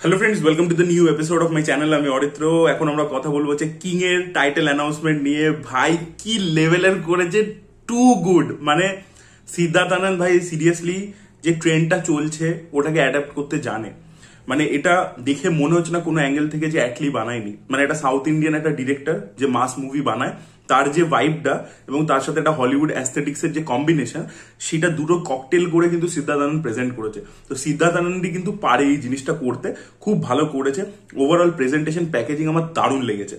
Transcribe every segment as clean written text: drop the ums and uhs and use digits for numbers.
Hello friends, welcome to the new episode of my channel. আমি অরিত্র। এখন আমরা কথা বলবো যে কিং এর টাইটেল অ্যানাউন্সমেন্ট নিয়ে। ভাই কি লেভেলের করেছে, টু গুড। মানে সিদ্ধার্থ আনন্দ ভাই সিরিয়াসলি যে ট্রেন্ডটা চলছে ওটাকে অ্যাডাপ্ট করতে জানে। মানে এটা দেখে মনে হচ্ছে না কোনো অ্যাঙ্গেল থেকে যে অ্যাটলি বানায়নি। মানে এটা সাউথ ইন্ডিয়ান একটা ডিরেক্টর যে মাস মুভি বানায়, তার যে ভাইবটা এবং তার সাথে একটা হলিউড অ্যাস্থেটিক্স এর যে কম্বিনেশন, সেটা দুটো ককটেল করে কিন্তু সিদ্ধার্থ আনন্দ প্রেজেন্ট করেছে। তো সিদ্ধার্থ আনন্দই কিন্তু পারে এই জিনিসটা করতে, খুব ভালো করেছে। ওভারঅল প্রেজেন্টেশন প্যাকেজিং আমার দারুণ লেগেছে।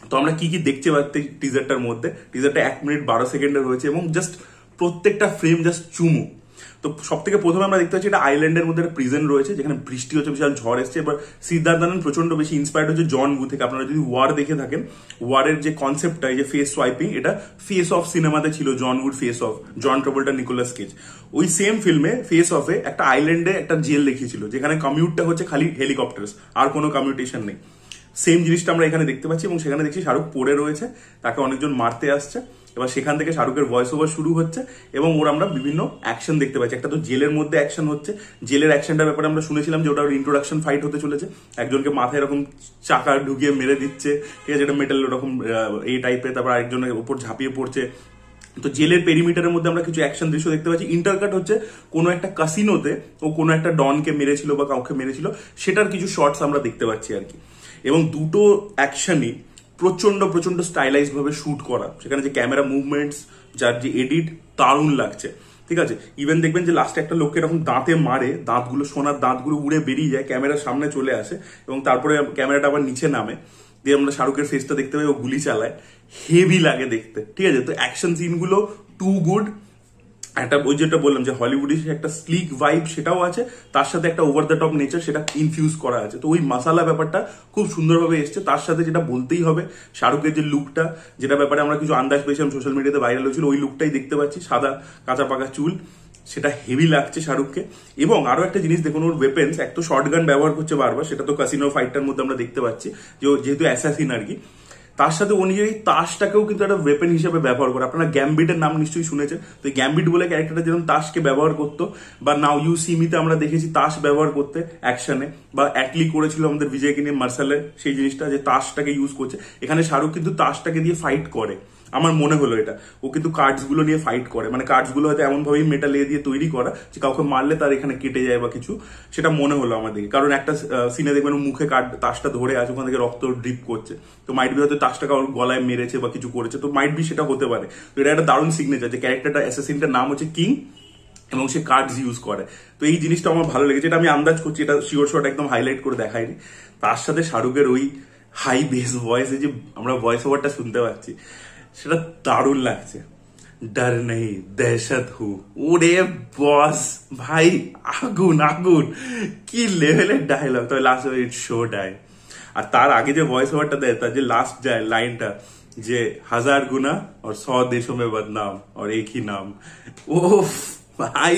তো আমরা কি কি দেখতে পাচ্ছি টিজারটার মধ্যে? টিজারটা 1 মিনিট 12 সেকেন্ডের হয়েছে এবং জাস্ট প্রত্যেকটা ফ্রেম জাস্ট চুমু। তো সব থেকে প্রথমে আমরা দেখতে পাচ্ছি এটা আইল্যান্ডের মধ্যে একটা প্রিজন রয়েছে যেখানে বৃষ্টি হচ্ছে, বিশাল ঝড় এসছে। এবার সিদ্ধার্থ আনন্দ প্রচন্ড বেশি ইন্সপায়ার্ড হচ্ছে জন ভু থেকে। আপনারা যদি ওয়ার দেখে থাকেন, ওয়ারের যে কনসেপ্টটা, এই যে ফেস সোয়াইপিং, এটা ফেস অফ সিনেমাতে ছিল, John Woo face off, John Travolta Nicolas Cage. ওই সেম ফিল্মে ফেস অফে একটা আইল্যান্ডে একটা জেল দেখিয়েছিল যেখানে কমিউটটা হচ্ছে খালি হেলিকপ্টার, আর কোনো কমিউটেশন নেই। সেম জিনিসটা আমরা এখানে দেখতে পাচ্ছি এবং সেখানে দেখছি শাহরুখ পড়ে রয়েছে, তাকে অনেকজন মারতে আসছে। এবার সেখান থেকে শাহরুখের ভয়েস ওভার শুরু হচ্ছে এবং ওর আমরা বিভিন্ন অ্যাকশন দেখতে পাচ্ছি। একটা তো জেলের মধ্যে অ্যাকশন হচ্ছে, জেলের অ্যাকশনটার ব্যাপারে আমরা শুনেছিলাম যে ওটা ইন্ট্রোডাকশন ফাইট হতে চলেছে। একজনকে মাথায় এরকম চাকা ঢুকিয়ে মেরে দিচ্ছে, ঠিক আছে, যেটা মেটাল ওরকম এই টাইপের। তারপর আরেকজনের উপর ঝাঁপিয়ে পড়ছে। তো জেলের পেরিমিটারের মধ্যে আমরা কিছু অ্যাকশন দৃশ্য দেখতে পাচ্ছি। ইন্টারকাট হচ্ছে কোনো একটা কাসিনোতে ও কোনো একটা ডনকে মেরেছিল বা কাউকে মেরেছিল, সেটার কিছু শর্টস আমরা দেখতে পাচ্ছি আর কি। এবং দুটো অ্যাকশনই প্রচন্ড প্রচন্ড স্টাইলাইজ ভাবে শুট করা। সেখানে যে ক্যামেরা মুভমেন্টস, যার যে এডিট, দারুণ লাগছে। ঠিক আছে, ইভেন দেখবেন যে লাস্টে একটা লোককে এরকম দাঁতে মারে, দাঁতগুলো, সোনার দাঁতগুলো উড়ে বেরিয়ে যায়, ক্যামেরার সামনে চলে আসে এবং তারপরে ক্যামেরাটা আবার নিচে নামে, দিয়ে আমরা শাহরুখের ফেসটা দেখতে পাই, ও গুলি চালায়। হেভি লাগে দেখতে। ঠিক আছে, তো অ্যাকশন সিনগুলো টু গুড। একটা ওই যেটা বললাম যে হলিউডি একটা স্লিক ভাইব সেটাও আছে, তার সাথে একটা ওভার দ্য টপ নেচার সেটা ইনফিউজ করা আছে। তো ওই মশালা ব্যাপারটা খুব সুন্দরভাবে এসছে। তার সাথে যেটা বলতেই হবে, শাহরুখের যে লুকটা, যেটা ব্যাপারে আমরা কিছু আন্দাজ পেয়েছিলাম, সোশ্যাল মিডিয়াতে ভাইরাল হয়েছিল, ওই লুকটাই দেখতে পাচ্ছি। সাদা কাঁচা পাকা চুল, সেটা হেভি লাগছে শাহরুখকে। এবং আরো একটা জিনিস দেখুন, ওর ওয়েপেন্স, এক তো শর্ট গান ব্যবহার করছে বারবার, সেটা তো কাসিনো ফাইটটার মধ্যে আমরা দেখতে পাচ্ছি যে যেহেতু অ্যাসাসিন আর কি। তার সাথে ও নিজের এই তাসটাকেও কিন্তু একটা ওয়েপেন হিসেবে ব্যবহার করে। আপনারা গ্যাম্বিটের নাম নিশ্চয়ই শুনেছেন। তো এই গ্যাম্বিট বলে ক্যারেক্টারটা যেরকম তাসকে ব্যবহার করতো, বা নাও ইউ সি মিতে আমরা দেখেছি তাস ব্যবহার করতে অ্যাকশনে, বা অ্যাটলি করেছিল আমাদের বিজয়কে নিয়ে মার্শালের সেই জিনিসটা, যে তাসটাকে ইউজ করছে। এখানে শাহরুখ কিন্তু তাসটাকে দিয়ে ফাইট করে, আমার মনে হলো এটা। ও কিন্তু কার্ডস গুলো নিয়ে ফাইট করে, মানে কার্ডস গুলো হয়তো এমন ভাবেই মেটাল দিয়ে তৈরি করা যে কাউকে মারলে তার এখানে কেটে যায় বা কিছু, সেটা মনে হলো আমাদের। কারণ একটা সিনে দেখবেন মুখে কার্ড তাসটা ধরে আছে, ওখান থেকে রক্ত ড্রিপ করছে। তো মাইট বি হয়তো তাসটা কারোর গলায় মেরেছে বা কিছু করেছে, তো মাইট বি সেটা হতে পারে। তো এটা একটা দারুণ সিগনেচার যে ক্যারেক্টারটা, অ্যাসাসিনটার নাম হচ্ছে কিং এবং সে কার্ডস ইউজ করে। তো এই জিনিসটা আমার ভালো লেগেছে। এটা আমি আন্দাজ করছি, এটা শিওর শট একদম হাইলাইট করে দেখায়নি। তার সাথে শাহরুখের ওই হাই বেস ভয়েসে যে আমরা ভয়েস ওভারটা শুনতে পাচ্ছি, সেটা দারুণ লাগছে। ডর নেই দহশত হু, ওরে বস ভাই, আগুন আগুন, কি লেভেলের ডায়লগ। তবে লাস্ট ইট শো ডাই। আর তার আগে যে ভয়েস ওভারটা দেয়, তার যে লাস্ট যায় লাইনটা, যে 1000 গুনা और 100 देशों में बदनाम और एक ही नाम। ও ভাই,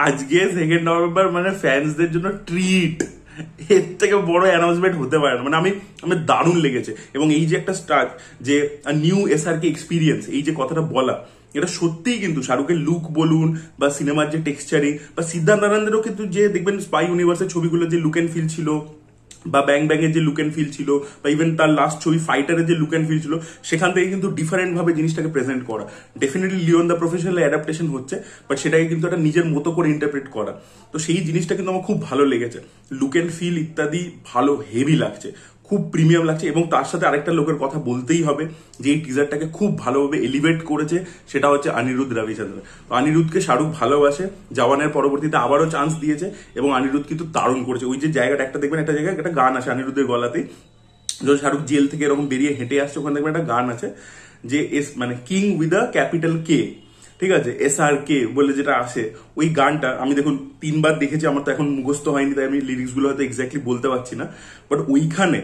আজকে 2 নভেম্বর মানে ফ্যান্সদের জন্য ট্রিট। এর থেকে বড় অ্যানাউন্সমেন্ট হতে পারে না। মানে আমি দারুণ লেগেছে। এবং এই যে একটা স্টার্ট, যে নিউ এসআরকে এক্সপিরিয়েন্স, এই যে কথাটা বলা, এটা সত্যিই কিন্তু শাহরুখের লুক বলুন বা সিনেমার যে টেক্সচারিং, বা সিদ্ধার্থ আনন্দেরও কিন্তু যে দেখবেন স্পাই ইউনিভার্সের ছবিগুলো যে লুক এন্ড ফিল ছিল, বা ব্যাং ব্যাং এর যে লুক এন্ড ফিল ছিল, বা ইভেন তার লাস্ট ছবি ফাইটারের যে লুক এন্ড ফিল ছিল, সেখান থেকে কিন্তু ডিফারেন্ট ভাবে জিনিসটাকে প্রেজেন্ট করা। Definitely Leon the professional adaptation হচ্ছে, বাট সেটাকে কিন্তু একটা নিজের মতো করে ইন্টারপ্রেট করা। তো সেই জিনিসটা কিন্তু আমার খুব ভালো লেগেছে। লুক এন্ড ফিল ইত্যাদি ভালো, হেভি লাগছে, খুব প্রিমিয়াম লাগছে। এবং তার সাথে আরেকটা লোকের কথা বলতেই হবে যে এই টিজারটাকে খুব ভালোভাবে এলিভেট করেছে, সেটা হচ্ছে অনিরুদ্ধ রবিচন্দ্রন। তো অনিরুদ্ধকে শাহরুখ ভালোবাসে, জওয়ানের পরবর্তীতে আবারও চান্স দিয়েছে এবং অনিরুদ্ধ কিন্তু দারুণ করেছে। ওই যে জায়গাটা একটা দেখবেন, একটা জায়গায় একটা গান আছে অনিরুদ্ধের গলাতেই, যখন শাহরুখ জেল থেকে এরকম বেরিয়ে হেঁটে আসছে, ওখানে দেখবেন একটা গান আছে যে এস মানে কিং উইথ আ ক্যাপিটাল কে, ঠিক আছে, SRK বলে যেটা আসে। ওই গানটা আমি দেখুন 3 বার দেখেছি, আমার তো এখন মুখস্থ হয়নি, তাই আমি লিরিক্স গুলো হয়তো এক্স্যাক্টলি বলতে পারছি না। বাট ওইখানে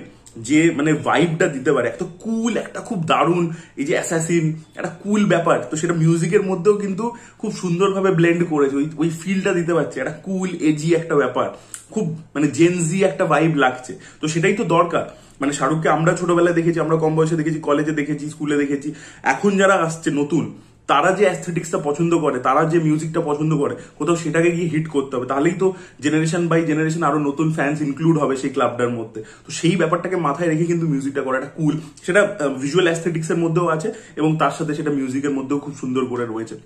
যে মানে ভাইবটা দিতে পারে, একটা কুল, একটা খুব দারুণ, এই যে অ্যাসাসিন, একটা কুল ব্যাপার, তো সেটা মিউজিকের মধ্যেও কিন্তু খুব সুন্দরভাবে ব্লেন্ড করেছে। ওই ফিলটা দিতে পারছে, একটা কুল এজি একটা ব্যাপার, খুব মানে জেনজি একটা ভাইব লাগছে। তো সেটাই তো দরকার। মানে শাহরুখকে আমরা ছোটবেলায় দেখেছি, আমরা কম বয়সে দেখেছি, কলেজে দেখেছি, স্কুলে দেখেছি। এখন যারা আসছে নতুন, তারা যে অ্যাস্থেটিক্সটা পছন্দ করে, তারা যে মিউজিকটা পছন্দ করে, কোথাও সেটাকে গিয়ে হিট করতে হবে, তাহলেই তো জেনারেশন বাই জেনারেশন আরো নতুন ফ্যান্স ইনক্লুড হবে সেই ক্লাবটার মধ্যে। তো সেই ব্যাপারটাকে মাথায় রেখে কিন্তু মিউজিকটা করাটা কুল, সেটা ভিজুয়াল অ্যাস্থেটিক্স এর মধ্যেও আছে এবং তার সাথে সেটা মিউজিকের মধ্যেও খুব সুন্দর করে রয়েছে।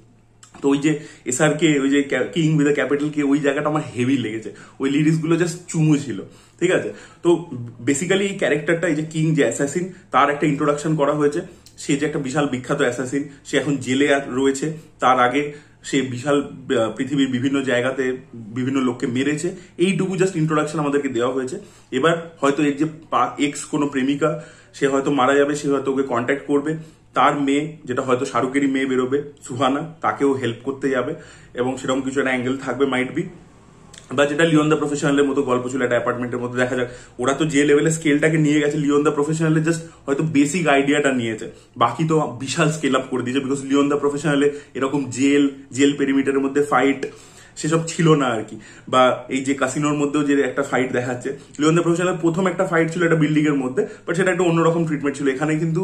তো ওই যে SRK, ওই যে কিং উইথ আ ক্যাপিটাল কে, ওই জায়গাটা আমার হেভি লেগেছে, ওই লিরিক্স গুলো জাস্ট চুমু ছিল, ঠিক আছে। তো বেসিক্যালি এই ক্যারেক্টারটা, এই যে কিং যে অ্যাসাসিন, তার একটা ইন্ট্রোডাকশন করা হয়েছে। সে যে একটা বিশাল বিখ্যাত অ্যাসাসিন, সে এখন জেলে রয়েছে। তার আগে সে বিশাল পৃথিবীর বিভিন্ন জায়গাতে বিভিন্ন লোককে মেরেছে, এইটুকু জাস্ট ইন্ট্রোডাকশন আমাদেরকে দেওয়া হয়েছে। এবার হয়তো এর যে এক্স কোনো প্রেমিকা, সে হয়তো মারা যাবে, সে হয়তো ওকে কন্ট্যাক্ট করবে, তার মেয়ে, যেটা হয়তো শাহরুখেরই মেয়ে বেরোবে, সুহানা, তাকেও হেল্প করতে যাবে এবং সেরকম কিছু একটা অ্যাঙ্গেল থাকবে মাইট বি। বা যেটা লিওন দ্য প্রফেশনালের মতো গল্প ছিল, একটা অ্যাপার্টমেন্টের মধ্যে, দেখা যাক ওরা তো যে লেভেলের স্কেলটাকে নিয়ে গেছে, লিওন দ্য প্রফেশনালে জাস্ট হয়তো বেসিক আইডিয়াটা নিয়েছে, বাকি তো বিশাল স্কেল আপ করে দিয়েছে। বিকজ লিওন দ্য প্রফেশনালে এরকম জেল পেরিমিটারের মধ্যে ফাইট সেসব ছিল না আর কি। বা এই যে কাসিনোর মধ্যেও যে একটা ফাইট দেখাচ্ছে, লিওন দ্য প্রফেশনাল প্রথম একটা ফাইট ছিল একটা বিল্ডিং এর মধ্যে, বাট সেটা একটা অন্যরকম ট্রিটমেন্ট ছিল। এখানে কিন্তু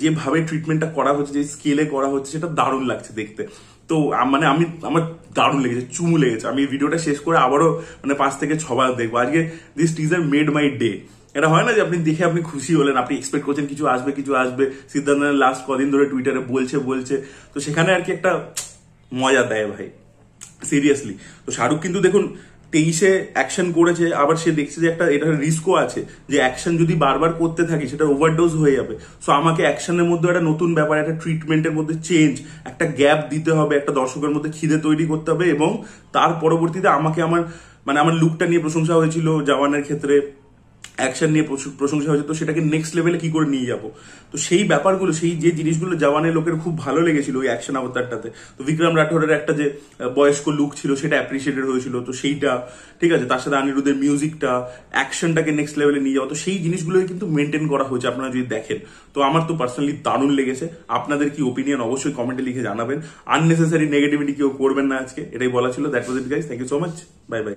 যেভাবে ট্রিটমেন্টটা করা হচ্ছে, যে স্কেলে করা হচ্ছে, সেটা দারুণ লাগছে দেখতে। তো মানে আমার দারুণ লেগেছে, চুমু লেগেছে। আমি ভিডিওটা শেষ করে আবারও মানে 5 থেকে 6 বার দেখবো আজকে। This teaser made my day. এটা হয় না যে আপনি দেখে আপনি খুশি হলেন, আপনি এক্সপেক্ট করছেন কিছু আসবে। সিদ্ধার্থ লাস্ট কদিন ধরে টুইটারে বলছে, তো সেখানে আর কি একটা মজা দেয় ভাই, সিরিয়াসলি। তো শাহরুখ কিন্তু দেখুন 23-এ অ্যাকশন করেছে, আবার সে দেখছে যে এটা রিস্কও আছে, যে অ্যাকশন যদি বারবার করতে থাকি সেটা ওভারডোজ হয়ে যাবে। সো আমাকে অ্যাকশনের মধ্যে একটা নতুন ব্যাপার, একটা ট্রিটমেন্টের মধ্যে চেঞ্জ, একটা গ্যাপ দিতে হবে, একটা দর্শকের মধ্যে খিদে তৈরি করতে হবে। এবং তার পরবর্তীতে আমাকে আমার লুকটা নিয়ে প্রশংসা হয়েছিল জওয়ানের ক্ষেত্রে, অ্যাকশন নিয়ে প্রশংসা হয়েছে, তো সেটাকে নেক্সট লেভেলে কি করে নিয়ে যাব। তো সেই ব্যাপারগুলো, সেই যে জিনিসগুলো জওয়ানের লোকের খুব ভালো লেগেছিল ওই অ্যাকশন অবতারটাতে। তো বিক্রম রাঠোরের একটা যে বয়স্ক লুক ছিল সেটা অ্যাপ্রিসিয়েটেড হয়েছিল, তো সেইটা ঠিক আছে। তার সাথে অনিরুদ্ধের মিউজিকটা, অ্যাকশনটাকে নেক্সট লেভেলে নিয়ে যাওয়া, তো সেই জিনিসগুলোই কিন্তু মেনটেন করা হয়েছে আপনারা যদি দেখেন। তো আমার তো পার্সোনালি দারুণ লেগেছে। আপনাদের কি ওপিনিয়ন অবশ্যই কমেন্টে লিখে জানাবেন। আননেসেসারি নেগেটিভিটি কেউ করবেন না আজকে, এটাই বলা ছিল। That was it guys, thank you so much, bye by.